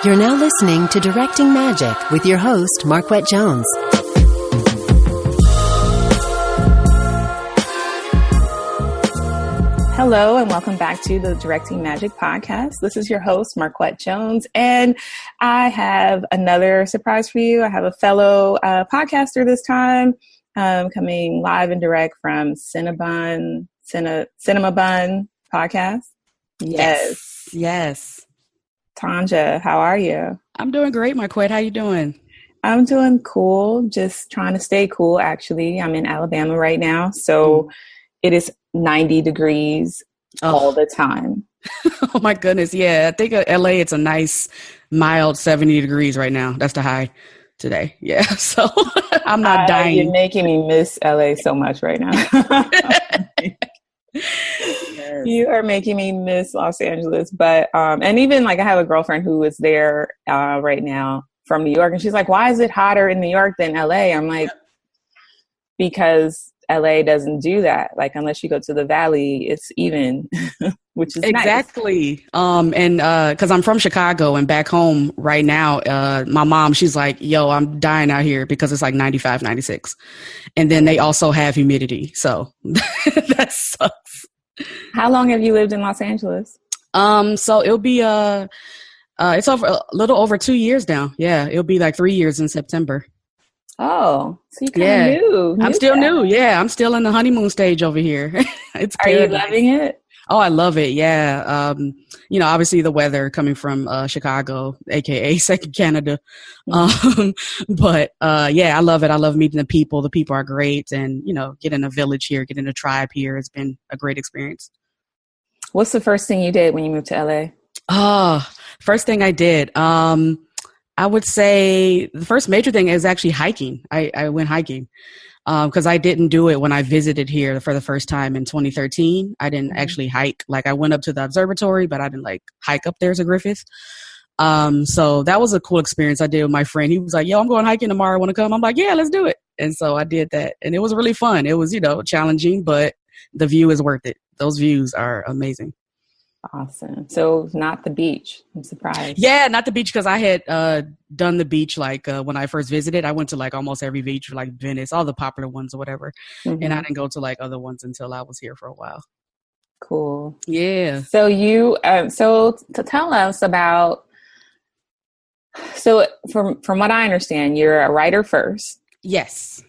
You're now listening to Directing Magic with your host, Marquette Jones. Hello, and welcome back to the Directing Magic podcast. This is your host, Marquette Jones, and I have another surprise for you. I have a fellow podcaster this time, coming live and direct from Cinema Bun podcast. Yes. Tonja, how are you? I'm doing great, Marquette. How you doing? I'm doing cool. Just trying to stay cool, actually. I'm in Alabama right now, so it is 90 degrees all the time. Oh my goodness. Yeah. I think LA, it's a nice mild 70 degrees right now. That's the high today. Yeah. So I'm not dying. You're making me miss LA so much right now. Yes. You are making me miss Los Angeles. But, and even like I have a girlfriend who is there right now from New York. And she's like, why is it hotter in New York than LA? I'm like, because LA doesn't do that. Like, unless you go to the valley, it's even, which is exactly. Nice. And because I'm from Chicago and back home right now, my mom, she's like, yo, I'm dying out here because it's like 95, 96. And then they also have humidity. So that sucks. How long have you lived in Los Angeles? So it'll be it's over a little over 2 years now. Yeah, it'll be like 3 years in September. Oh, so you kind of new. I'm still new. Yeah, I'm still in the honeymoon stage over here. It's Are you loving it? Oh, I love it. Yeah. Obviously the weather coming from Chicago, aka second Canada. But yeah, I love it. I love meeting the people. The people are great, and getting a village here, getting a tribe here has been a great experience. What's the first thing you did when you moved to LA? First thing I did. I would say the first major thing is actually hiking. I went hiking because I didn't do it when I visited here for the first time in 2013. I didn't actually hike. Like, I went up to the observatory, but I didn't hike up there to Griffith. So that was a cool experience I did with my friend. He was like, yo, I'm going hiking tomorrow. Want to come? I'm like, yeah, let's do it. And so I did that. And it was really fun. It was, challenging, but the view is worth it. Those views are amazing. Awesome. So not the beach. I'm surprised. Yeah, not the beach, because I had done the beach when I first visited. I went to almost every beach, like Venice, all the popular ones or whatever. Mm-hmm. And I didn't go to other ones until I was here for a while. Cool. Yeah. So you, so to tell us about, so from what I understand, you're a writer first. Yes.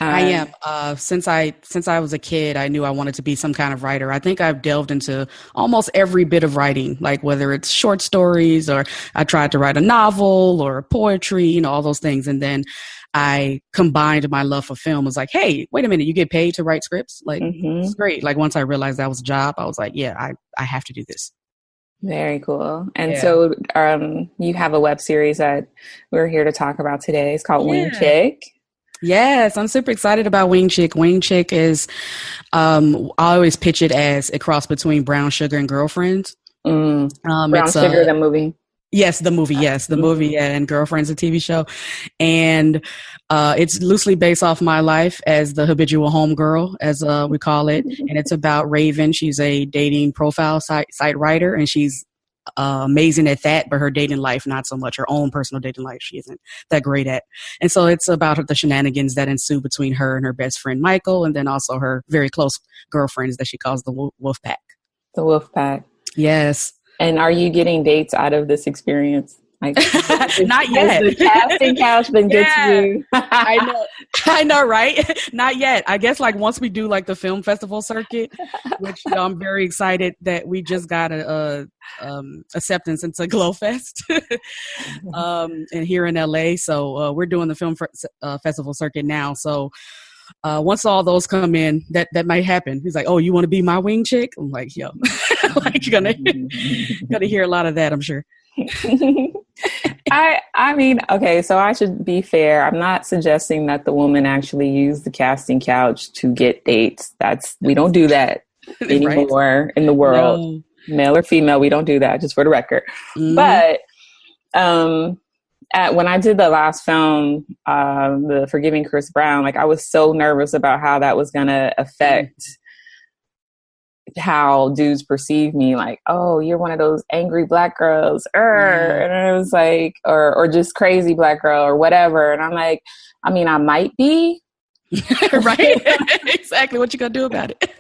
I am. Since I was a kid, I knew I wanted to be some kind of writer. I think I've delved into almost every bit of writing, like whether it's short stories or I tried to write a novel or poetry, all those things. And then I combined my love for film. I was like, hey, wait a minute, you get paid to write scripts? It's great. Once I realized that was a job, I was like, yeah, I have to do this. Very cool. And so you have a web series that we're here to talk about today. It's called WINGCHICK. Yes, I'm super excited about WINGCHICK. WINGCHICK is, I always pitch it as a cross between Brown Sugar and Girlfriends. Brown Sugar, the movie. Yes, the movie. Yes, the movie. Yeah, and Girlfriends, a TV show. And it's loosely based off my life as the habitual homegirl, as we call it. And it's about Raven. She's a dating profile site writer, and she's amazing at that, but her dating life, not so much. Her own personal dating life, she isn't that great at. And so it's about the shenanigans that ensue between her and her best friend, Michael, and then also her very close girlfriends that she calls the Wolf Pack. The Wolf Pack. Yes. And are you getting dates out of this experience? Not yet. Has the casting couch been good to you? I know, right? Not yet. I guess once we do the film festival circuit, which I'm very excited that we just got a acceptance into GlowFest and here in LA. So we're doing the film festival circuit now. So once all those come in, that might happen. He's like, oh, you want to be my wing chick? I'm like, yo, you're gonna hear a lot of that, I'm sure. I mean, okay, so I should be fair. I'm not suggesting that the woman actually used the casting couch to get dates. We don't do that anymore in the world. No. Male or female, we don't do that, just for the record. Mm-hmm. But when I did the last film, the Forgiving Chris Brown, I was so nervous about how that was going to affect how dudes perceive me, like, oh, you're one of those angry black girls, and it was like, or just crazy black girl or whatever. And I'm like, I mean, I might be. Right? Exactly. What you gonna do about it?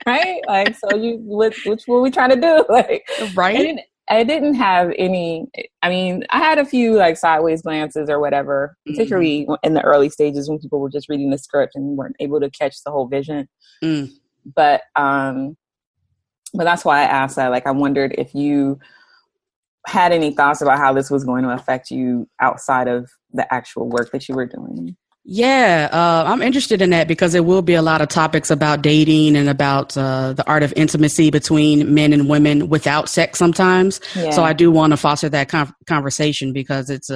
Right? Like, so what were we trying to do? Like, right? I didn't have any, I mean, I had a few like sideways glances or whatever, particularly in the early stages when people were just reading the script and weren't able to catch the whole vision. But that's why I asked that. Like, I wondered if you had any thoughts about how this was going to affect you outside of the actual work that you were doing. Yeah, I'm interested in that because there will be a lot of topics about dating and about the art of intimacy between men and women without sex sometimes. Yeah. So I do want to foster that conversation because it's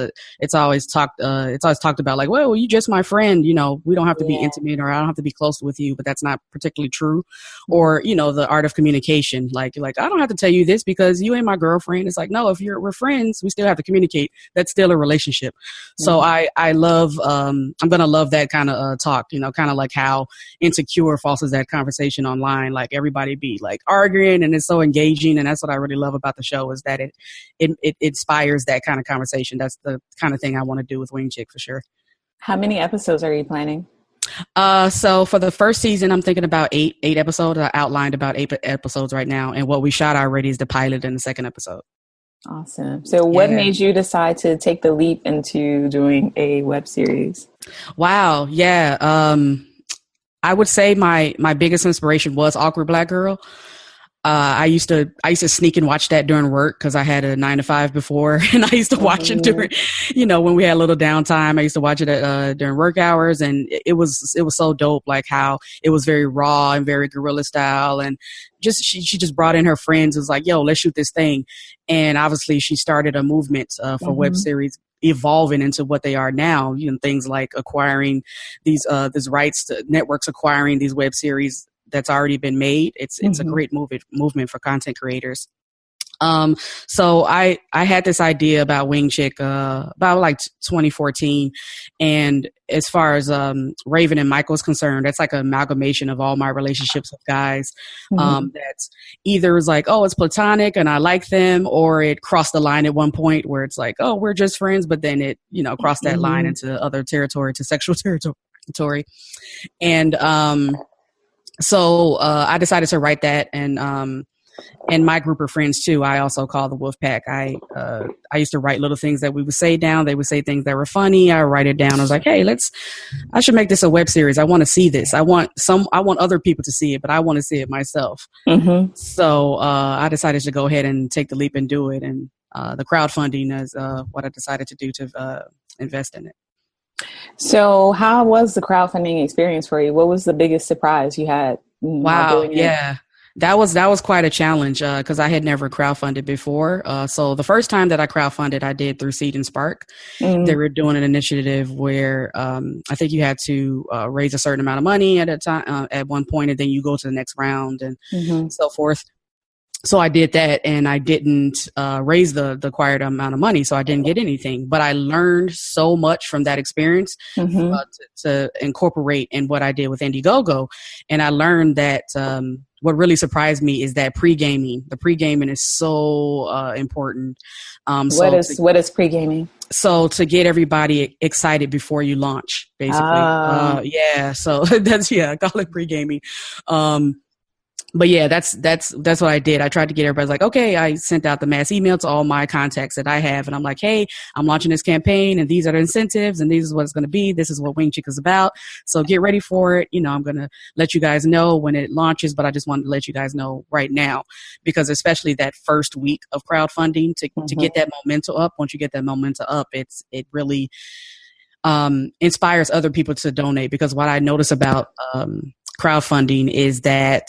always talked about like, well, you just my friend, you know, we don't have to be intimate or I don't have to be close with you, but that's not particularly true. Or, you know, the art of communication, like I don't have to tell you this because you ain't my girlfriend. It's like, no, if we're friends, we still have to communicate. That's still a relationship. So I love, I'm going to love that kind of talk, you know, kind of like how Insecure fosters that conversation online, like everybody be like arguing and it's so engaging. And that's what I really love about the show is that it inspires that kind of conversation. That's the kind of thing I want to do with Wing Chick for sure. How many episodes are you planning? So for the first season, I'm thinking about eight episodes. I outlined about 8 episodes right now. And what we shot already is the pilot and the second episode. Awesome. So what made you decide to take the leap into doing a web series? Wow. Yeah. I would say my biggest inspiration was Awkward Black Girl. I used to sneak and watch that during work because I had a 9-to-5 before, and I used to watch it during, you know, when we had a little downtime. I used to watch it during work hours, and it was so dope, like how it was very raw and very guerrilla style, and just she just brought in her friends. It was like, yo, let's shoot this thing, and obviously she started a movement for web series evolving into what they are now. You know, things like acquiring these rights to networks, acquiring these web series that's already been made. It's a great movement for content creators. So I had this idea about Wing Chick about like 2014, and as far as Raven and Michael is concerned, that's like an amalgamation of all my relationships with guys. That's either is like, oh, it's platonic and I like them, or it crossed the line at one point where it's like, oh, we're just friends, but then it, you know, crossed that line into other territory, to sexual territory, and so I decided to write that, and my group of friends too, I also call the Wolf Pack. I used to write little things that we would say down. They would say things that were funny. I write it down. I was like, hey, I should make this a web series. I want to see this. I want other people to see it, but I want to see it myself. So I decided to go ahead and take the leap and do it. And the crowdfunding is what I decided to do to invest in it. So how was the crowdfunding experience for you? What was the biggest surprise you had? Wow. Yeah. That was quite a challenge because I had never crowdfunded before. So the first time that I crowdfunded, I did through Seed and Spark. They were doing an initiative where I think you had to raise a certain amount of money at a time at one point, and then you go to the next round and so forth. So I did that, and I didn't raise the required amount of money, so I didn't get anything. But I learned so much from that experience to incorporate in what I did with Indiegogo. And I learned that what really surprised me is that pre-gaming. The pre-gaming is so important. What is pre-gaming? So to get everybody excited before you launch, basically. So I call it pre-gaming. But yeah, that's what I did. I tried to get everybody like, okay, I sent out the mass email to all my contacts that I have. And I'm like, hey, I'm launching this campaign and these are the incentives and this is what it's going to be. This is what Wing Chick is about. So get ready for it. You know, I'm going to let you guys know when it launches, but I just wanted to let you guys know right now, because especially that first week of crowdfunding to get that momentum up. Once you get that momentum up, it really inspires other people to donate, because what I notice about crowdfunding is that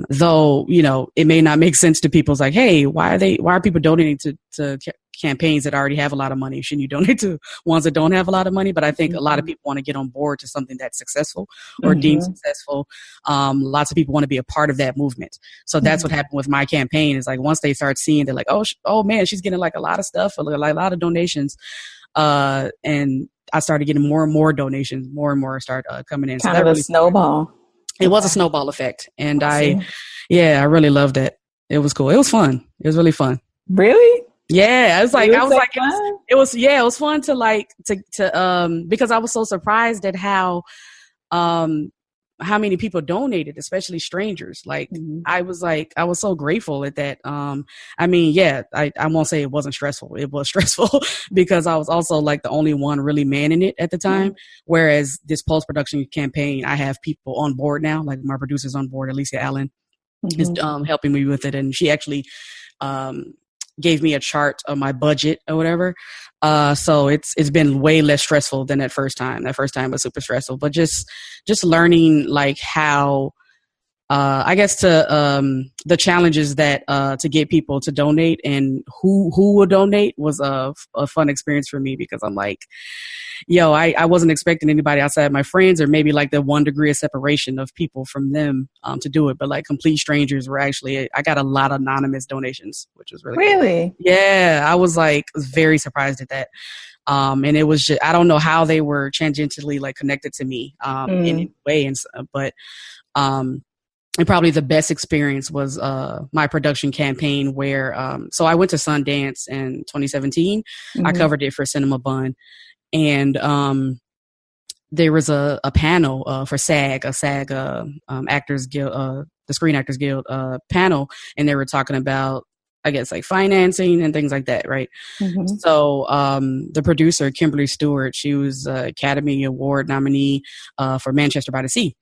though, you know, it may not make sense to people. It's like, hey, why are people donating to campaigns that already have a lot of money? Shouldn't you donate to ones that don't have a lot of money? But I think a lot of people want to get on board to something that's successful or deemed successful. Lots of people want to be a part of that movement. So that's what happened with my campaign. Is like, once they start seeing, they're like, oh man, she's getting like a lot of stuff, or like a lot of donations. And I started getting more and more donations, more and more start coming in. Kind of a snowball. It was a snowball effect. And Awesome. I really loved it. It was cool. It was fun. It was really fun. Really? Yeah, it was like, Fun? it was fun to because I was so surprised at how many people donated, especially strangers. Like, I was so grateful at that. I mean, I won't say it wasn't stressful. It was stressful because I was also like the only one really manning it at the time. Whereas this post-production campaign, I have people on board now, like my producer's on board, Alicia Allen is helping me with it. And she actually, gave me a chart of my budget or whatever. So it's been way less stressful than that first time. That first time was super stressful, but just learning like how, I guess the challenges that, to get people to donate and who will donate was a fun experience for me because I'm like, I wasn't expecting anybody outside my friends or maybe like the 1 degree of separation of people from them, to do it. But like complete strangers were actually, I got a lot of anonymous donations, which was really Really? cool. Yeah. I was very surprised at that. And it was just, I don't know how they were tangentially like connected to me, in any way. But and probably the best experience was my production campaign where, so I went to Sundance in 2017. I covered it for Cinema Bun. And there was a panel for SAG, Actors Guild, the Screen Actors Guild panel, and they were talking about, I guess, like financing and things like that, right? So the producer, Kimberly Stewart, she was Academy Award nominee for Manchester by the Sea.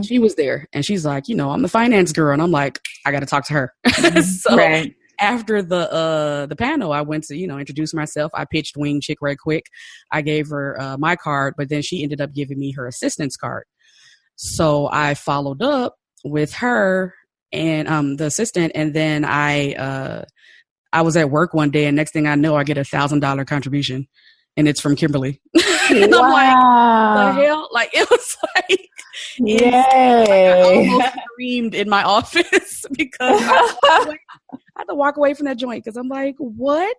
She was there, and she's like, I'm the finance girl, and I'm like, I got to talk to her. So after the panel, I went to, introduce myself. I pitched WINGCHICK right quick. I gave her my card, but then she ended up giving me her assistant's card. So I followed up with her and the assistant, and then I was at work one day, and next thing I know, I get $1,000 contribution, and it's from Kimberly. And I'm like, the hell? Like, it was like, I almost screamed in my office because I had to walk away from that joint because I'm like, what?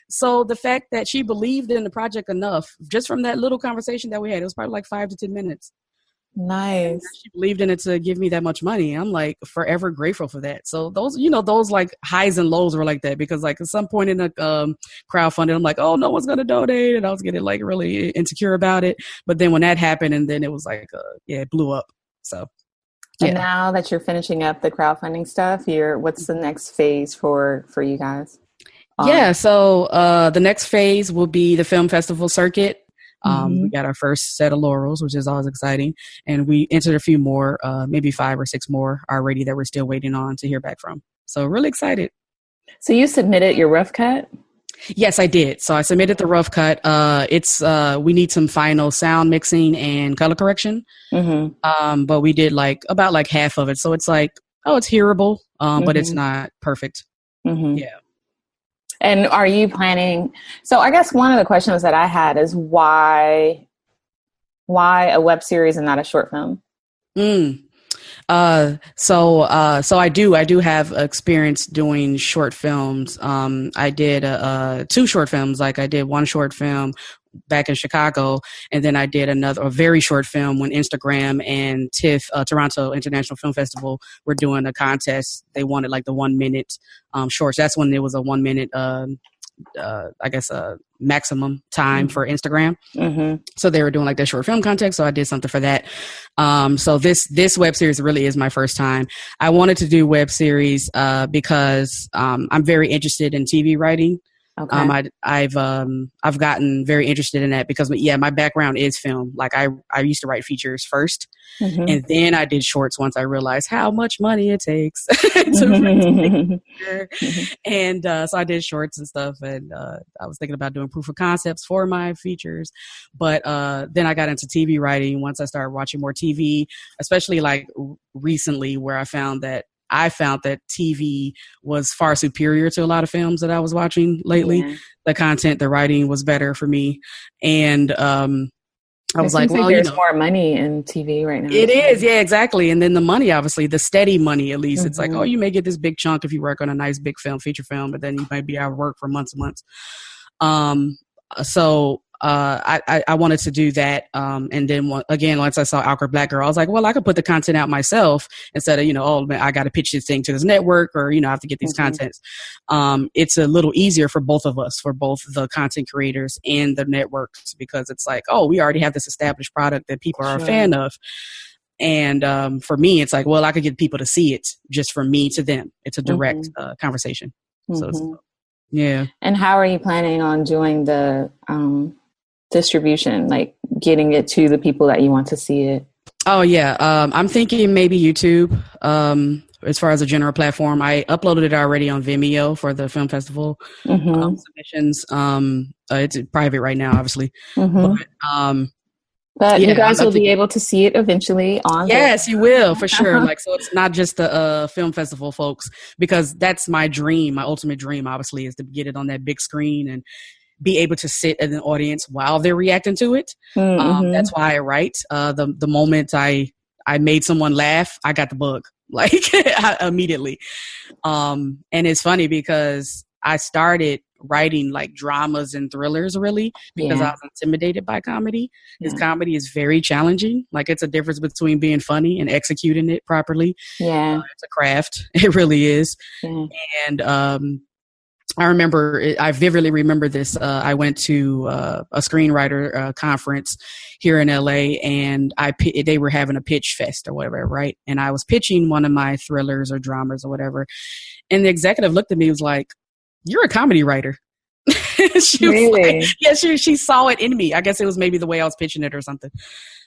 So the fact that she believed in the project enough, just from that little conversation that we had, it was probably like 5 to 10 minutes. Nice. She believed in it to give me that much money. I'm like forever grateful for that. So those like highs and lows were like that because like at some point in the crowdfunding, I'm like, oh, no one's going to donate. And I was getting like really insecure about it. But then when that happened and then it was like, it blew up. So. And now that you're finishing up the crowdfunding stuff, what's the next phase for you guys? So the next phase will be the film festival circuit. We got our first set of laurels, which is always exciting. And we entered a few more, maybe 5 or 6 more already that we're still waiting on to hear back from. So really excited. So you submitted your rough cut? Yes, I did. So I submitted the rough cut. We need some final sound mixing and color correction. But we did about half of it. So it's like, it's hearable, but it's not perfect. Yeah. And are you planning? So I guess one of the questions that I had is why a web series and not a short film? So I do have experience doing short films. I did 2 short films. Like I did one short film back in Chicago, and then I did a very short film when Instagram and TIFF, Toronto International Film Festival, were doing a contest. They wanted like the 1 minute shorts. That's when there was a 1 minute maximum time for Instagram. So they were doing like their short film contest. So I did something for that. So this web series really is my first time. I wanted to do web series because I'm very interested in TV writing. Okay. I've gotten very interested in that because my background is film. Like I used to write features first, and then I did shorts once I realized how much money it takes to and so I did shorts and stuff, and I was thinking about doing proof of concepts for my features, but then I got into TV writing once I started watching more TV, especially like recently, where I found that TV was far superior to a lot of films that I was watching lately. Yeah. The content, the writing was better for me. And I was like, well, there's more money in TV right now. It is. Yeah, exactly. And then the money, obviously, the steady money, at least. It's like, you may get this big chunk if you work on a nice big film, feature film, but then you might be out of work for months and months. So I wanted to do that. And then again, once I saw Awkward Black Girl, I was like, well, I could put the content out myself instead of, oh, man, I got to pitch this thing to this network or, I have to get these contents. It's a little easier for both of us, for both the content creators and the networks, because it's like, oh, we already have this established product that people are a fan of. And for me, it's like, well, I could get people to see it just from me to them. It's a direct conversation. So it's, yeah. And how are you planning on doing the distribution, like getting it to the people that you want to see it? Oh, yeah. I'm thinking maybe YouTube. As far as a general platform, I uploaded it already on Vimeo for the film festival submissions. It's private right now, obviously. But yeah, you guys will be able to see it eventually on. Yes, you will, for sure. Like, so it's not just the film festival folks, because that's my dream. My ultimate dream, obviously, is to get it on that big screen and be able to sit in the audience while they're reacting to it. That's why I write. The moment I made someone laugh, I got the bug, like immediately. And it's funny because I started writing like dramas and thrillers really because I was intimidated by comedy. Because comedy is very challenging. Like, it's a difference between being funny and executing it properly. It's a craft. It really is. And I vividly remember this. I went to a screenwriter conference here in LA, and they were having a pitch fest or whatever, right? And I was pitching one of my thrillers or dramas or whatever. And the executive looked at me and was like, "You're a comedy writer." She was like, yeah, she saw it in me. I guess it was maybe the way I was pitching it or something.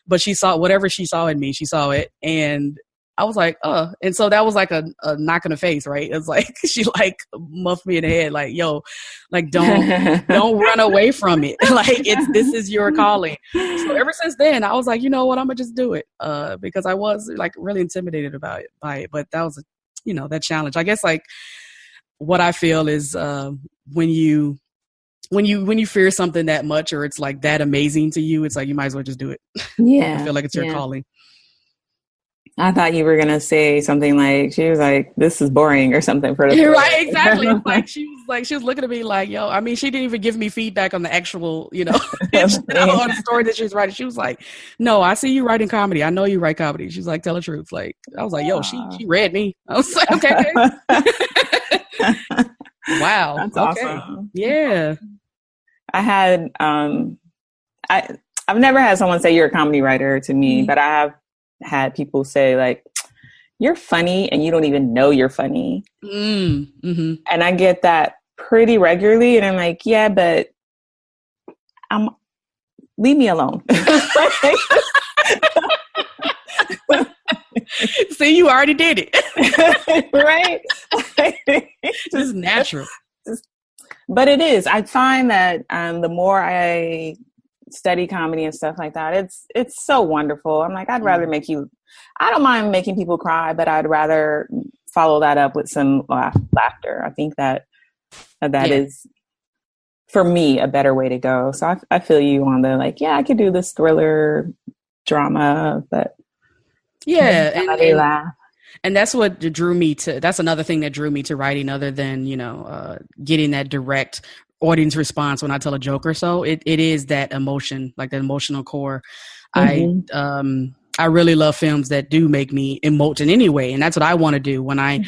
But she saw whatever she saw in me, she saw it. And I was like, oh. And so that was like a knock in the face, right? It was like, she like muffed me in the head, like, yo, like, don't run away from it. Like, this is your calling. So ever since then, I was like, you know what, I'm gonna just do it. Because I was like really intimidated by it. But that was, that challenge. I guess like what I feel is when you fear something that much, or it's like that amazing to you, it's like you might as well just do it. I feel like it's your calling. I thought you were gonna say something like, she was like, "This is boring" or something for the right, exactly. It's like she was looking at me like, yo, I mean, she didn't even give me feedback on the actual, on the story that she was writing. She was like, "No, I see you writing comedy. I know you write comedy." She's like, "Tell the truth." Like, I was like, yo, she read me. I was like, okay. Wow. That's awesome. Yeah. I had I've never had someone say you're a comedy writer to me, but I have had people say like, "You're funny and you don't even know you're funny." And I get that pretty regularly, and I'm like, yeah, but leave me alone. See, you already did it. Right? Just natural. But it is. I find that the more I study comedy and stuff like that, it's so wonderful. I'm like, I'd rather I don't mind making people cry, but I'd rather follow that up with some laughter. I think that is, for me, a better way to go. So I feel you on the like, yeah, I could do this thriller drama, but they laugh. And that's what drew me to, that's another thing that drew me to writing, other than, getting that direct audience response when I tell a joke or so. It is that emotion, like that emotional core. I really love films that do make me emote in any way. And that's what I want to do. When I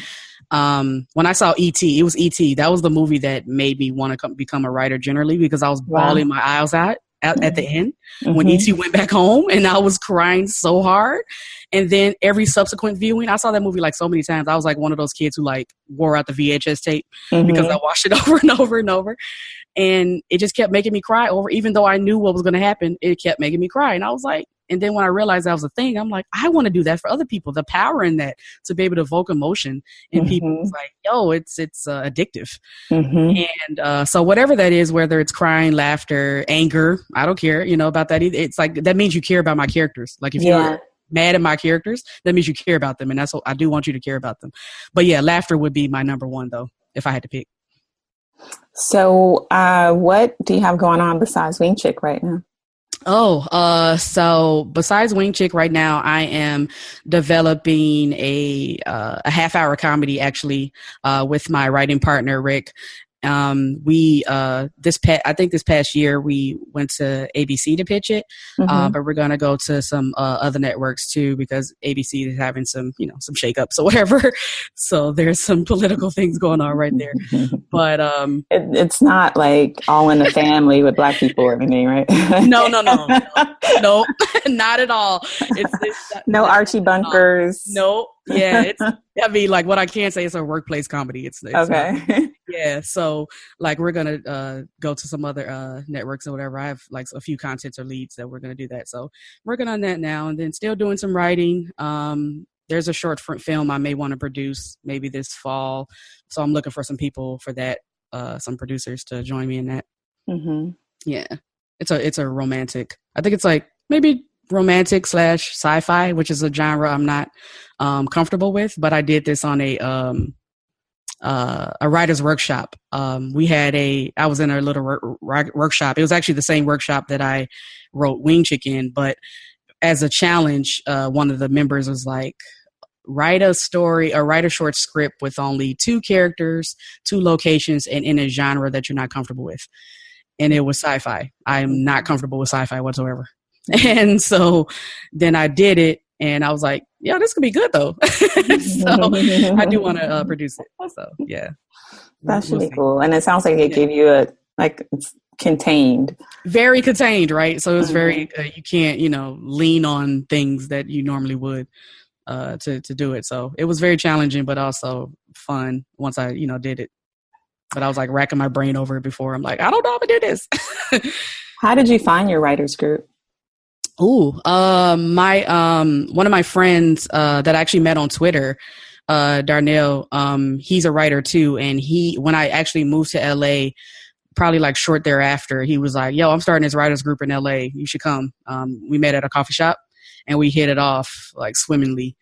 saw E.T., it was E.T. That was the movie that made me want to become a writer generally, because I was bawling my eyes out at the end when E.T. went back home, and I was crying so hard. And then every subsequent viewing, I saw that movie like so many times. I was like one of those kids who like wore out the VHS tape because I watched it over and over and over. And it just kept making me cry even though I knew what was going to happen, it kept making me cry. And I was like, and then when I realized that was a thing, I'm like, I want to do that for other people. The power in that, to be able to evoke emotion in people. It's like, yo, it's addictive. And so whatever that is, whether it's crying, laughter, anger, I don't care, about that either. It's like, that means you care about my characters. Like if you're mad at my characters, that means you care about them. And that's what I do want you to care about them. But yeah, laughter would be my number one though, if I had to pick. So what do you have going on besides WINGCHICK right now? So besides WINGCHICK right now, I am developing a half-hour comedy actually with my writing partner Rick. I think this past year we went to ABC to pitch it, but we're going to go to some other networks too, because ABC is having some shakeups or whatever. So there's some political things going on right there. But it's not like All in the Family with Black people or anything, right? No, not at all. It's no Archie Bunkers. No. Yeah, like what I can say is a workplace comedy. It's okay. Not, yeah, so like we're gonna go to some other networks or whatever. I have like a few contents or leads that we're gonna do that. So working on that now, and then still doing some writing. There's a short film I may want to produce maybe this fall. So I'm looking for some people for that, some producers to join me in that. Mm-hmm. Yeah, it's a romantic. I think it's like maybe romantic / sci-fi, which is a genre I'm not comfortable with, but I did this on a writer's workshop. I was in a little workshop. It was actually the same workshop that I wrote WINGCHICK in, but as a challenge, one of the members was like, write a short script with only 2 characters, 2 locations, and in a genre that you're not comfortable with. And it was sci-fi. I'm not comfortable with sci-fi whatsoever. And so then I did it, and I was like, yeah, this could be good though. So I do want to produce it. So yeah. That should be cool. And it sounds like it gave you it's contained. Very contained, right? So it was very, you can't, lean on things that you normally would to do it. So it was very challenging, but also fun once I, did it. But I was like racking my brain over it before. I'm like, I don't know how to do this. How did you find your writers group? One of my friends that I actually met on Twitter, Darnell, he's a writer too, and when I actually moved to LA, probably like short thereafter, he was like, yo, I'm starting this writers group in LA, you should come. We met at a coffee shop and we hit it off like swimmingly.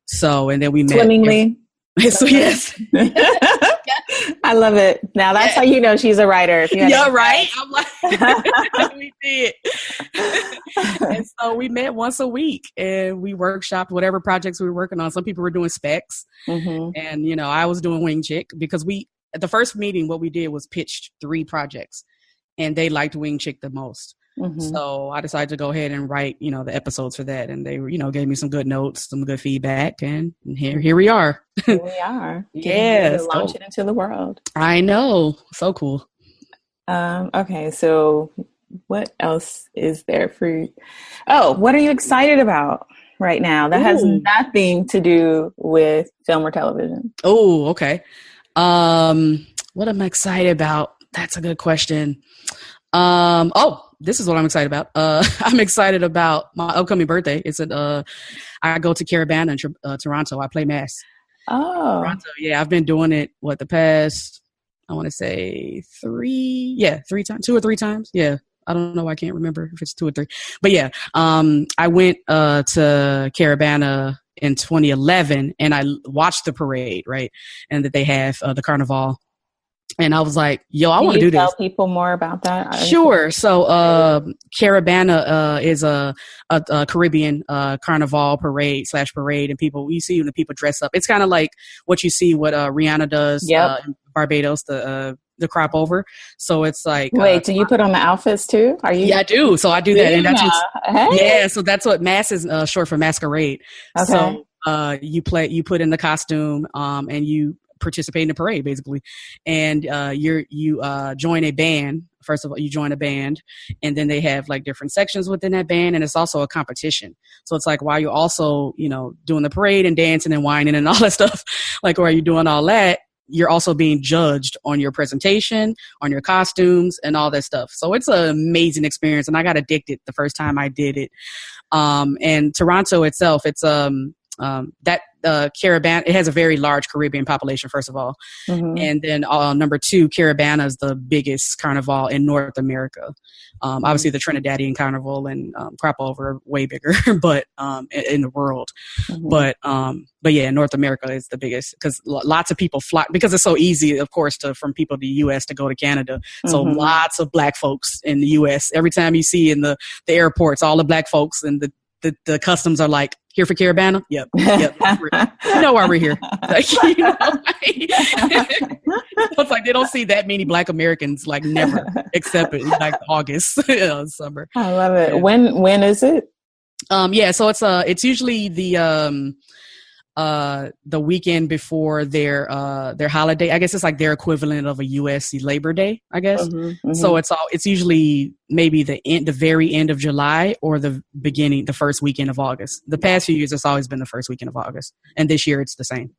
So, and then we met swimmingly. So yes. I love it. Now that's how you know she's a writer. Yeah, right. I'm like, we did. And so we met once a week and we workshopped whatever projects we were working on. Some people were doing specs, and I was doing WINGCHICK because at the first meeting, what we did was pitched 3 projects, and they liked WINGCHICK the most. So I decided to go ahead and write, the episodes for that. And they, gave me some good notes, some good feedback. And here we are. Here we are. Yes. Launch it into the world. I know. So cool. Okay. So what else is there for you? Oh, what are you excited about right now that has nothing to do with film or television? Oh, okay. What am I excited about? That's a good question. This is what I'm excited about. I'm excited about my upcoming birthday. I go to Carabana in Toronto. I play mass. Oh, Toronto. Yeah, I've been doing it. The past, I want to say 3 times, 2 or 3 times. Yeah. I don't know. I can't remember if it's 2 or 3, but yeah. I went to Carabana in 2011 and I watched the parade, right? And that they have the carnival. And I was like, yo, I want to do this. Tell people more about that? Sure. So Carabana is a Caribbean carnival parade / parade. And you see when the people dress up. It's kind of like what you see what Rihanna does in Barbados, the crop over. So it's like... Wait, do you put on the outfits too? Are you? Yeah, I do. So I do that. And that's so that's what mass is short for masquerade. Okay. So you put in the costume and you participate in the parade basically, and you join a band. First of all, you join a band, and then they have like different sections within that band, and it's also a competition. So it's like while you're also doing the parade and dancing and whining and all that stuff, like while you're doing all that, you're also being judged on your presentation, on your costumes, and all that stuff. So it's an amazing experience, and I got addicted the first time I did it. And Toronto itself, it's that Carabana, it has a very large Caribbean population, first of all. And then number 2, Carabana is the biggest carnival in North America. Obviously the Trinidadian carnival and crop over are way bigger, but in the world. But yeah, North America is the biggest because lots of people fly because it's so easy, of course, from people to the U.S. to go to Canada. So lots of Black folks in the U.S. Every time you see in the airports, all the Black folks and the customs are like, here for Carabana? Yep. You know why we're here. Like, you know, it's like they don't see that many Black Americans, like never, except in like August, summer. I love it. Yeah. When is it? Yeah, so it's usually the weekend before their holiday. I guess it's like their equivalent of a U.S. Labor Day, I guess. So it's usually maybe the very end of July or the first weekend of August. The past few years, it's always been the first weekend of August, and this year it's the same.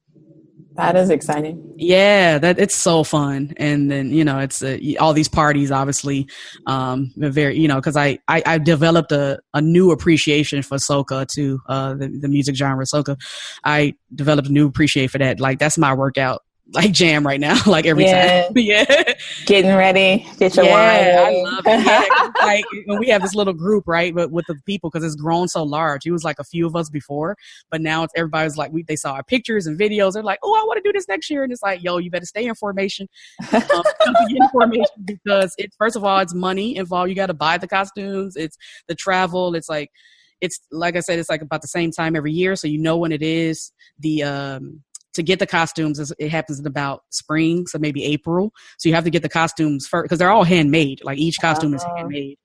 That is exciting. Yeah, it's so fun. And then, you know, it's all these parties, obviously, very, you know, because I developed a new appreciation for soca too, the music genre soca. I developed a new appreciation for that. Like, that's my workout, like, jam right now, like every time. Yeah. Getting ready. Get your wine ready. I love it. Yeah, like, when we have this little group, right, but with the people, because it's grown so large. It was like a few of us before, but now everybody's like, they saw our pictures and videos. They're like, oh, I want to do this next year. And it's like, yo, you better stay in formation. Get in formation, because first of all, it's money involved. You got to buy the costumes. It's the travel. It's like I said, it's like about the same time every year. So you know when it is. To get the costumes, it happens in about spring, so maybe April. So you have to get the costumes first, because they're all handmade. Like, each costume is handmade.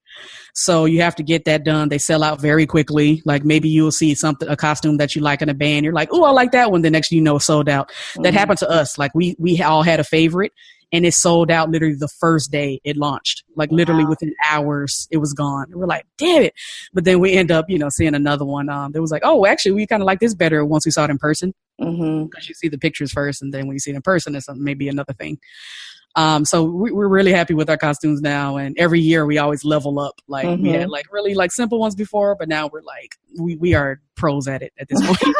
So you have to get that done. They sell out very quickly. Like, maybe you'll see a costume that you like in a band. You're like, oh, I like that one. The next, sold out. That happened to us. Like, we all had a favorite, and it sold out literally the first day it launched. Like, literally within hours, it was gone. And we're like, damn it. But then we end up, seeing another one. It was like, oh, actually, we kind of like this better once we saw it in person. Because you see the pictures first, and then when you see it in person, it's maybe another thing. So we're really happy with our costumes now, and every year we always level up. Like, we had like really like simple ones before, but now we're like we are pros at it at this point.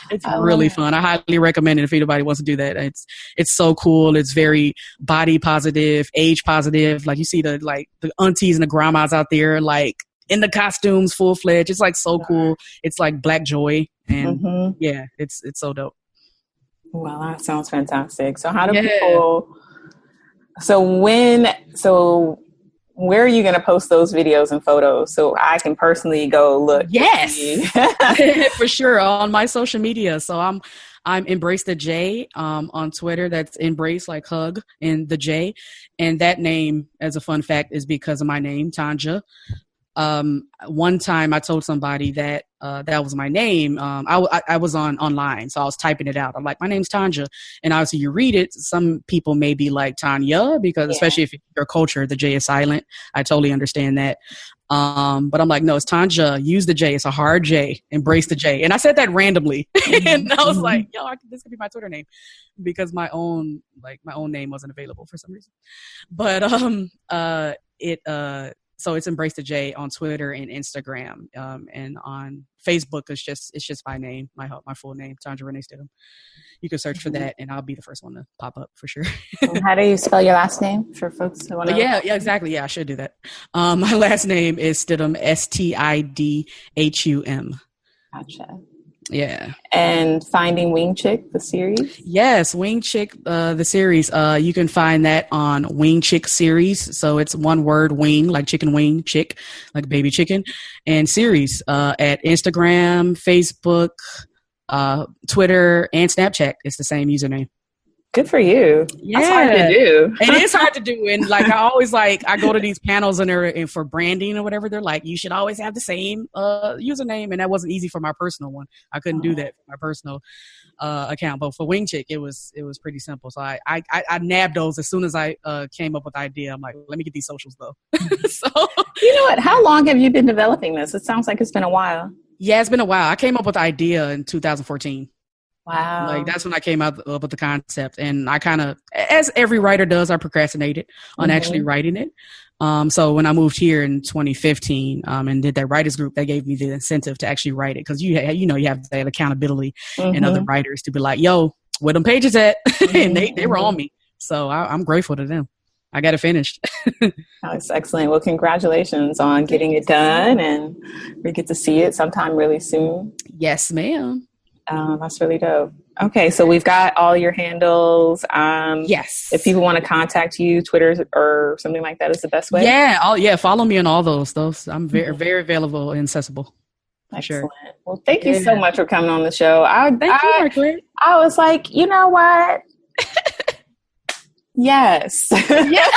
It's really fun. I highly recommend it if anybody wants to do that. It's so cool. It's very body positive, age positive. Like, you see the aunties and the grandmas out there, like, in the costumes, full fledged. It's like so cool. It's like Black joy, and yeah, it's so dope. Well, that sounds fantastic. So how do people? So where are you going to post those videos and photos so I can personally go look? Yes, for sure, on my social media. So I'm Embrace the J on Twitter. That's Embrace, like hug, and the J. And that name, as a fun fact, is because of my name, Tonja. One time I told somebody that that was my name. I was online, so I was typing it out. I'm like, my name's Tonja, and obviously you read it. Some people may be like Tanya, because especially if your culture, the J is silent. I totally understand that. But I'm like, no, it's Tonja. Use the J. It's a hard J. Embrace the J. And I said that randomly, and I was like, yo, this could be my Twitter name, because my own name wasn't available for some reason. But so it's Embrace the J on Twitter and Instagram, and on Facebook it's just my name, my full name, Tonja Renée Stidhum. You can search for that, and I'll be the first one to pop up for sure. How do you spell your last name for folks who want to? Yeah, exactly. Yeah, I should do that. My last name is Stidhum, Stidhum. Gotcha. Yeah. And finding WINGCHICK, the series? Yes, WINGCHICK, the series. You can find that on WINGCHICK series. So it's one word, wing, like chicken wing, chick, like baby chicken, and series at Instagram, Facebook, Twitter, and Snapchat. It's the same username. Good for you. Yeah. That's hard to do. It is hard to do. And like, I always I go to these panels and for branding or whatever, they're like, you should always have the same username. And that wasn't easy for my personal one. I couldn't do that for my personal account. But for WINGCHICK, it was pretty simple. So I nabbed those as soon as I came up with the idea. I'm like, let me get these socials though. So, you know what? How long have you been developing this? It sounds like it's been a while. Yeah, it's been a while. I came up with the idea in 2014. Wow. Like, that's when I came up with the concept, and I kind of, as every writer does, I procrastinated on actually writing it. So when I moved here in 2015 and did that writers group, that gave me the incentive to actually write it, because you have that accountability and other writers to be like, yo, where them pages at? And they were on me. So I'm grateful to them. I got it finished. That's excellent. Well, congratulations on getting it done, and we get to see it sometime really soon. Yes, ma'am. That's really dope. Okay, so we've got all your handles. Yes. If people want to contact you, Twitter or something like that is the best way. Yeah. Follow me on all those. I'm very, very available and accessible. Excellent. Sure. Well, thank you so much for coming on the show. Thank you, Margaret. I was like, you know what? Yes. Yeah,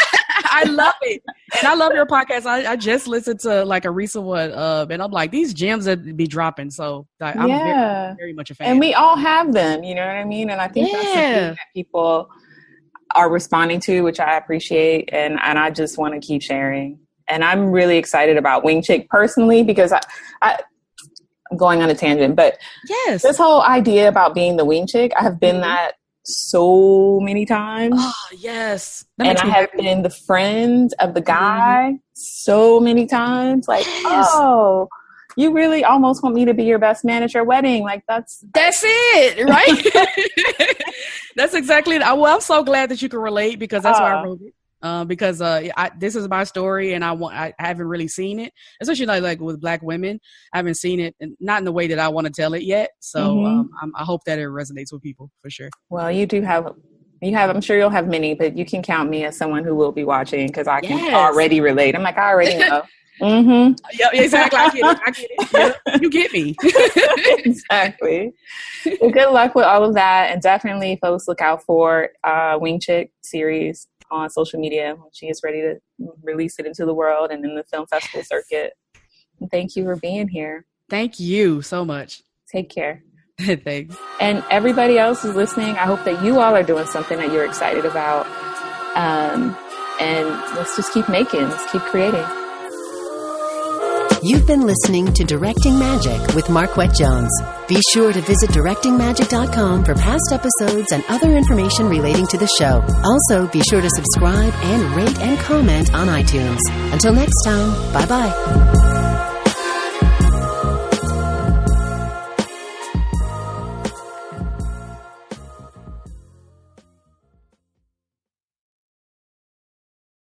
I love it. And I love your podcast. I just listened to like a recent one, and I'm like, these gems that be dropping. So I'm very, very much a fan. And we all have them, you know what I mean? And I think that's the thing that people are responding to, which I appreciate. And I just want to keep sharing. And I'm really excited about WINGCHICK personally, because I'm going on a tangent, but this whole idea about being the WINGCHICK, I have been that so many times. Oh, yes. And I have been the friend of the guy so many times. Like, oh, you really almost want me to be your best man at your wedding. Like, that's it, right? That's exactly it. Well, I'm so glad that you can relate, because that's why I wrote it. Because this is my story, and I haven't really seen it, especially like with Black women. I haven't seen it, and not in the way that I want to tell it yet. So I hope that it resonates with people for sure. Well, you have. I'm sure you'll have many, but you can count me as someone who will be watching, because I can already relate. I'm like, I already know. Yeah, exactly. I get it. Yeah, you get me. Exactly. Well, good luck with all of that, and definitely, folks, look out for WINGCHICK series on social media when she is ready to release it into the world and in the film festival circuit. And thank you for being here. Thank you so much. Take care. Thanks. And everybody else who's listening, I hope that you all are doing something that you're excited about. And let's just keep making, let's keep creating. You've been listening to Directing Magic with Marquette Jones. Be sure to visit directingmagic.com for past episodes and other information relating to the show. Also, be sure to subscribe and rate and comment on iTunes. Until next time, bye-bye.